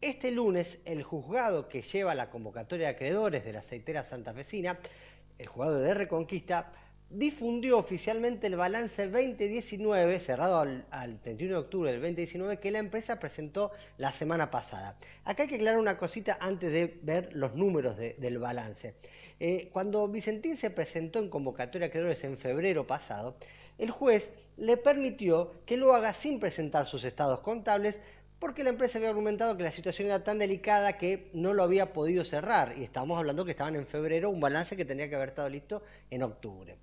este lunes el juzgado que lleva la convocatoria de acreedores de la aceitera santafesina, el juzgado de Reconquista, difundió oficialmente el balance 2019, cerrado al 31 de octubre del 2019, que la empresa presentó la semana pasada. Acá hay que aclarar una cosita antes de ver los números del balance. Cuando Vicentín se presentó en convocatoria de acreedores en febrero pasado, el juez le permitió que lo haga sin presentar sus estados contables, porque la empresa había argumentado que la situación era tan delicada que no lo había podido cerrar, y estábamos hablando que estaban en febrero, un balance que tenía que haber estado listo en octubre.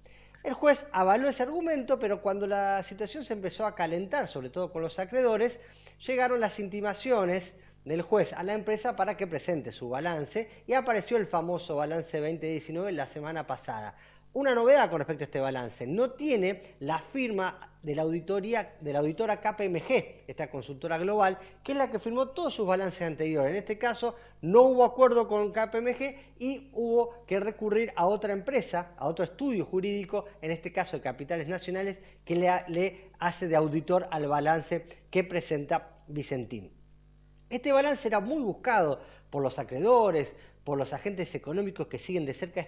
El juez avaló ese argumento, pero cuando la situación se empezó a calentar, sobre todo con los acreedores, llegaron las intimaciones del juez a la empresa para que presente su balance, y apareció el famoso balance 2019 la semana pasada. Una novedad con respecto a este balance: no tiene la firma de la auditora KPMG, esta consultora global, que es la que firmó todos sus balances anteriores. En este caso no hubo acuerdo con KPMG y hubo que recurrir a otra empresa, a otro estudio jurídico, en este caso de Capitales Nacionales, que le hace de auditor al balance que presenta Vicentín. Este balance era muy buscado por los acreedores, por los agentes económicos que siguen de cerca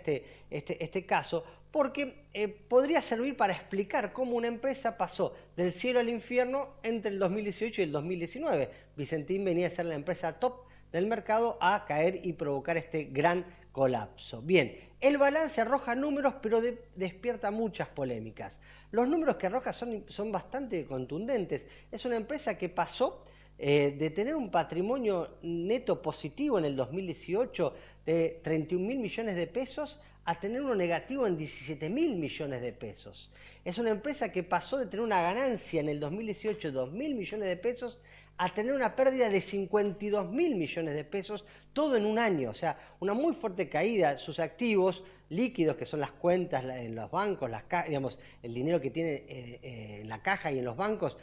este caso, porque podría servir para explicar cómo una empresa pasó del cielo al infierno entre el 2018 y el 2019. Vicentín venía a ser la empresa top del mercado a caer y provocar este gran colapso. Bien, el balance arroja números, pero despierta muchas polémicas. Los números que arroja son bastante contundentes. Es una empresa que pasó de tener un patrimonio neto positivo en el 2018 de 31.000 millones de pesos a tener uno negativo en 17.000 millones de pesos. Es una empresa que pasó de tener una ganancia en el 2018 de 2.000 millones de pesos a tener una pérdida de 52.000 millones de pesos, todo en un año. O sea, una muy fuerte caída. Sus activos líquidos, que son las cuentas en los bancos, digamos, el dinero que tiene en la caja y en los bancos,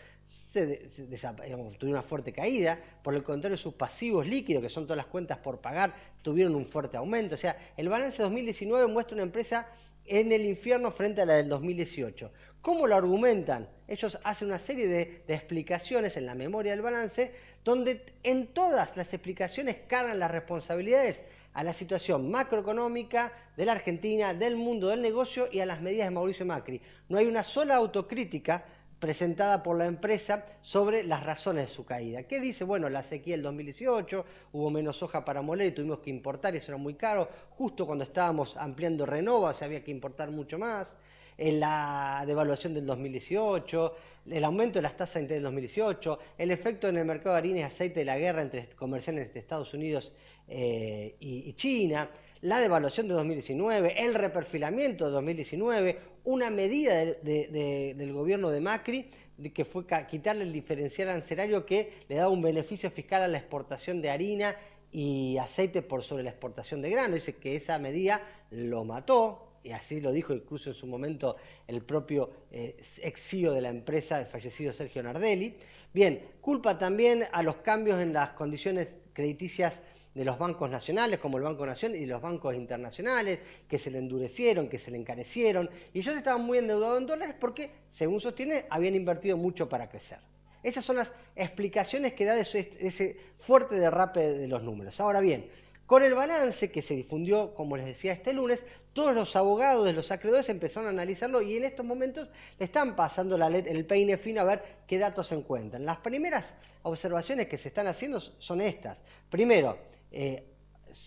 tuvieron una fuerte caída. Por el contrario, sus pasivos líquidos, que son todas las cuentas por pagar, tuvieron un fuerte aumento. O sea, el balance 2019 muestra una empresa en el infierno frente a la del 2018. ¿Cómo lo argumentan? Ellos hacen una serie de explicaciones en la memoria del balance, donde en todas las explicaciones cargan las responsabilidades a la situación macroeconómica de la Argentina, del mundo del negocio y a las medidas de Mauricio Macri. No hay una sola autocrítica presentada por la empresa sobre las razones de su caída. ¿Qué dice? Bueno, la sequía del 2018, hubo menos soja para moler y tuvimos que importar, y eso era muy caro. Justo cuando estábamos ampliando Renova, o sea, había que importar mucho más. La devaluación del 2018, el aumento de las tasas de interés del 2018, el efecto en el mercado de harina y aceite de la guerra comercial entre Estados Unidos y China, la devaluación de 2019, el reperfilamiento de 2019, una medida del gobierno de Macri, que fue quitarle el diferencial arancelario que le daba un beneficio fiscal a la exportación de harina y aceite por sobre la exportación de grano. Dice que esa medida lo mató, y así lo dijo incluso en su momento el propio ex CEO de la empresa, el fallecido Sergio Nardelli. Bien, culpa también a los cambios en las condiciones crediticias de los bancos nacionales, como el Banco Nación, y los bancos internacionales, que se le endurecieron, que se le encarecieron, y ellos estaban muy endeudados en dólares porque, según sostiene, habían invertido mucho para crecer. Esas son las explicaciones que da de ese fuerte derrape de los números. Ahora bien, con el balance que se difundió, como les decía, este lunes, todos los abogados de los acreedores empezaron a analizarlo, y en estos momentos le están pasando el peine fino a ver qué datos se encuentran. Las primeras observaciones que se están haciendo son estas. Primero,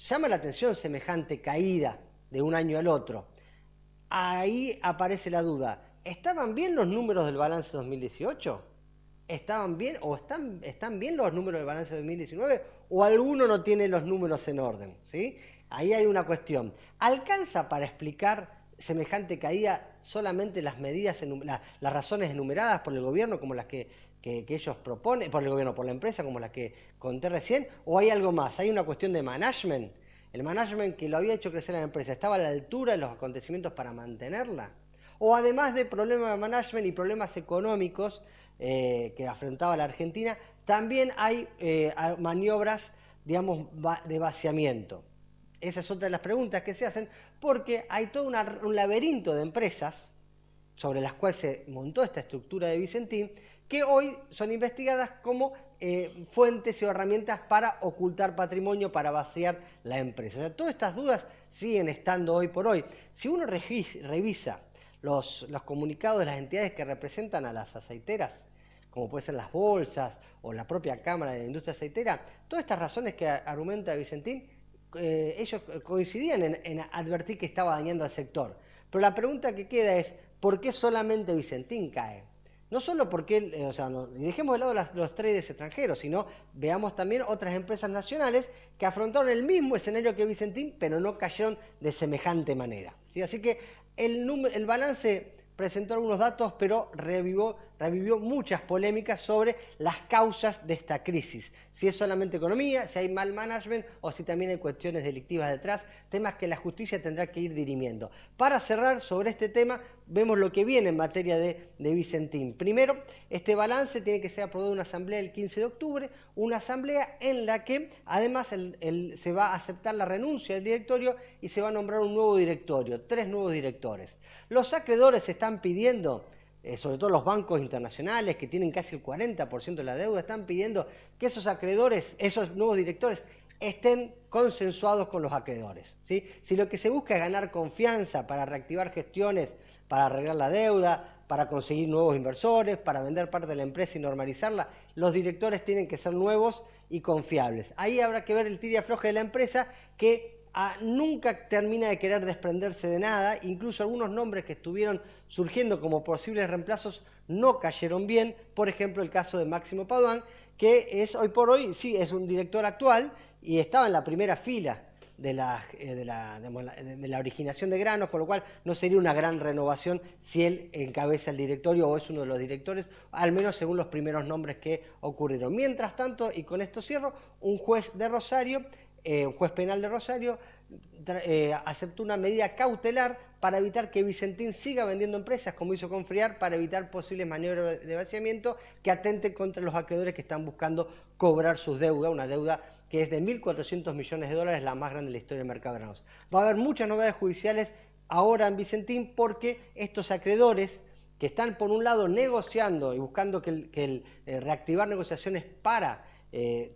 llama la atención semejante caída de un año al otro. Ahí aparece la duda: ¿estaban bien los números del balance 2018? ¿Estaban bien o están bien los números del balance 2019? ¿O alguno no tiene los números en orden? ¿Sí? Ahí hay una cuestión. ¿Alcanza para explicar semejante caída solamente las medidas, las razones enumeradas por el gobierno, como las que ellos proponen, por el gobierno, por la empresa, como las que conté recién? ¿O hay algo más? ¿Hay una cuestión de management? ¿El management que lo había hecho crecer la empresa estaba a la altura de los acontecimientos para mantenerla? ¿O además de problemas de management y problemas económicos que afrontaba la Argentina, también hay maniobras, digamos, de vaciamiento? Esa es otra de las preguntas que se hacen, porque hay todo un laberinto de empresas sobre las cuales se montó esta estructura de Vicentín, que hoy son investigadas como fuentes o herramientas para ocultar patrimonio, para vaciar la empresa. O sea, todas estas dudas siguen estando hoy por hoy. Si uno revisa los comunicados de las entidades que representan a las aceiteras, como pueden ser las bolsas o la propia Cámara de la Industria Aceitera, todas estas razones que argumenta Vicentín, ellos coincidían en advertir que estaba dañando al sector. Pero la pregunta que queda es, ¿por qué solamente Vicentín cae? No solo porque, o sea, no, dejemos de lado los traders extranjeros, sino veamos también otras empresas nacionales que afrontaron el mismo escenario que Vicentín, pero no cayeron de semejante manera, ¿sí? Así que el balance presentó algunos datos, pero revivió muchas polémicas sobre las causas de esta crisis. Si es solamente economía, si hay mal management o si también hay cuestiones delictivas detrás, temas que la justicia tendrá que ir dirimiendo. Para cerrar sobre este tema, vemos lo que viene en materia de Vicentín. Primero, este balance tiene que ser aprobado en una asamblea el 15 de octubre, una asamblea en la que además se va a aceptar la renuncia del directorio y se va a nombrar un nuevo directorio, 3 nuevos directores. Los acreedores están pidiendo, sobre todo los bancos internacionales que tienen casi el 40% de la deuda, están pidiendo que esos acreedores, esos nuevos directores, estén consensuados con los acreedores, ¿sí? Si lo que se busca es ganar confianza para reactivar gestiones, para arreglar la deuda, para conseguir nuevos inversores, para vender parte de la empresa y normalizarla, los directores tienen que ser nuevos y confiables. Ahí habrá que ver el tira y afloje de la empresa que nunca termina de querer desprenderse de nada, incluso algunos nombres que estuvieron surgiendo como posibles reemplazos no cayeron bien, por ejemplo el caso de Máximo Padoan, que es hoy por hoy, sí, es un director actual y estaba en la primera fila de la originación de granos, con lo cual no sería una gran renovación si él encabeza el directorio o es uno de los directores, al menos según los primeros nombres que ocurrieron. Mientras tanto, y con esto cierro, un juez de Rosario, un juez penal de Rosario, aceptó una medida cautelar para evitar que Vicentín siga vendiendo empresas, como hizo con Friar, para evitar posibles maniobras de vaciamiento que atenten contra los acreedores que están buscando cobrar sus deudas, una deuda que es de 1.400 millones de dólares, la más grande de la historia del mercado de granos. Va a haber muchas novedades judiciales ahora en Vicentín porque estos acreedores que están por un lado negociando y buscando reactivar negociaciones para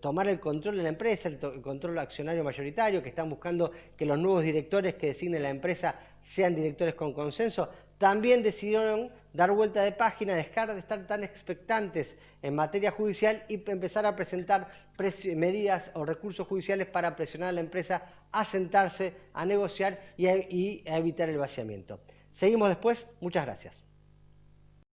tomar el control de la empresa, el control accionario mayoritario, que están buscando que los nuevos directores que designe la empresa sean directores con consenso, también decidieron dar vuelta de página, dejar de estar tan expectantes en materia judicial y empezar a presentar medidas o recursos judiciales para presionar a la empresa a sentarse, a negociar y a evitar el vaciamiento. Seguimos después, muchas gracias.